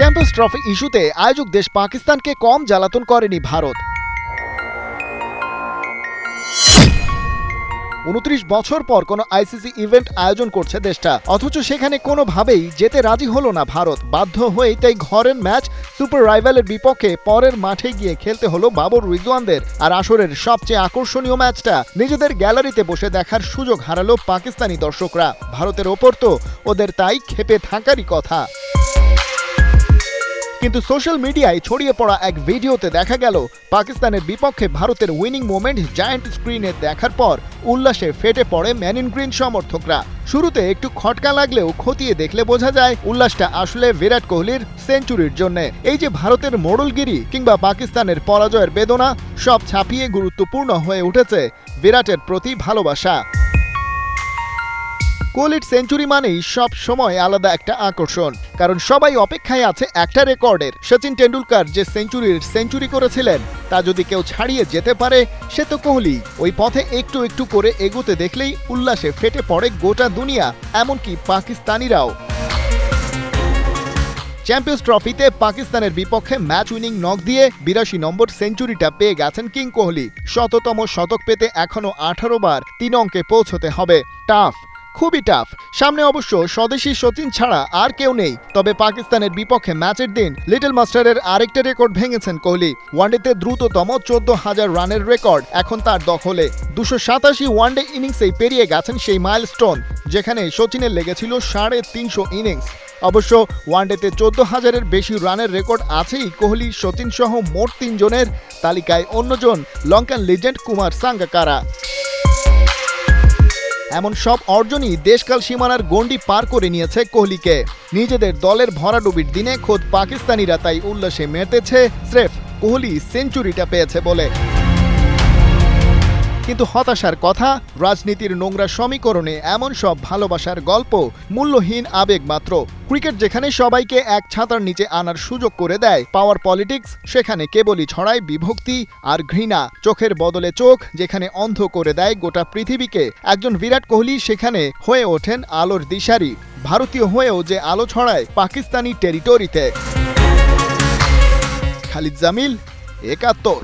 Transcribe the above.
Champions trophy ইস্যুতে আয়োজক দেশ পাকিস্তানকে কম জ্বালাতন করেনি ভারত। 29 বছর পর কোনো আইসিসি ইভেন্ট আয়োজন করছে দেশটা, অথচ সেখানে কোনোভাবেই যেতে রাজি হলো না ভারত। বাধ্য হয়েই তাই ঘরের ম্যাচ সুপার রাইভালের বিপক্ষে পরের মাঠে গিয়ে খেলতে হলো বাবর রিজওয়ানদের। আর আসরের সবচেয়ে আকর্ষণীয় ম্যাচটা নিজেদের গ্যালারিতে বসে দেখার সুযোগ হারালো পাকিস্তানি দর্শকরা। ভারতের ওপর তো ওদের তাই ক্ষেপে থাকারই কথা। কিন্তু সোশ্যাল মিডিয়ায় ছড়িয়ে পড়া এক ভিডিওতে দেখা গেল পাকিস্তানের বিপক্ষে ভারতের উইনিং মোমেন্ট জায়ান্ট স্ক্রিনে দেখার পর উল্লাসে ফেটে পড়ে ম্যান ইন গ্রিন সমর্থকরা। শুরুতে একটু খটকা লাগলেও খতিয়ে দেখলে বোঝা যায় উল্লাসটা আসলে বিরাট কোহলির সেঞ্চুরির জন্য। এই যে ভারতের মোড়লগিরি কিংবা পাকিস্তানের পরাজয়ের বেদনা, সব ছাপিয়ে গুরুত্বপূর্ণ হয়ে উঠেছে বিরাটের প্রতি ভালোবাসা। কোহলির সেঞ্চুরি মানেই সব সময় আলাদা একটা আকর্ষণ, কারণ সবাই অপেক্ষায় আছে একটা রেকর্ডের। সচিন টেন্ডুলকার যে সেঞ্চুরি করেছিলেন তা যদি কেউ ছাড়িয়ে যেতে পারে সে তো কোহলি। ওই পথে একটু একটু করে এগোতে দেখলেই উল্লাসে ফেটে পড়ে গোটা দুনিয়া, এমনকি পাকিস্তানিরাও। চ্যাম্পিয়ন্স ট্রফিতে পাকিস্তানের বিপক্ষে ম্যাচ উইনিং নক দিয়ে 82 নম্বর সেঞ্চুরিটা পেয়ে গেছেন কিং কোহলি। শততম শতক পেতে এখনো 18 বার 3 অঙ্কে পৌঁছতে হবে। টাফ, খুবই টাফ। সামনে অবশ্য স্বদেশী সচিন ছাড়া আর কেউ নেই। তবে পাকিস্তানের বিপক্ষে ম্যাচের দিন লিটল মাস্টারের আরেকটা রেকর্ড ভেঙেছেন কোহলি। ওয়ানডেতে দ্রুততম 14,000 রানের রেকর্ড এখন তার দখলে। 287 ওয়ানডে ইনিংসেই পেরিয়ে গেছেন সেই মাইলস্টোন, যেখানে সচিনের লেগেছিল 350 ইনিংস। অবশ্য ওয়ানডেতে 14,000-এর বেশি রানের রেকর্ড আছেই কোহলি, সচিন সহ মোট 3 জনের। তালিকায় অন্যজন লঙ্কান লিজেন্ড কুমার সাঙ্গাকারা। এমন সব অর্জনই দেশকাল সীমানার গণ্ডি পার করে নিয়েছে কোহলিকে। নিজেদের দলের ভরাডুবির দিনে খোদ পাকিস্তানিরা তাই উল্লাসে মেতেছে স্রেফ কোহলি সেঞ্চুরিটা পেয়েছে বলে। কিন্তু হতাশার কথা, রাজনীতির নোংরা সমীকরণে এমন সব ভালোবাসার গল্প মূল্যহীন আবেগ মাত্র। ক্রিকেট যেখানে সবাইকে এক ছাতার নিচে আনার সুযোগ করে দেয়, পাওয়ার পলিটিক্স সেখানে কেবলই ছড়ায় বিভক্তি আর ঘৃণা। চোখের বদলে চোখ যেখানে অন্ধ করে দেয় গোটা পৃথিবীকে, একজন বিরাট কোহলি সেখানে হয়ে ওঠেন আলোর দিশারি। ভারতীয় হয়েও যে আলো ছড়ায় পাকিস্তানি টেরিটরিতে। খালিদ জামিল, ৭১।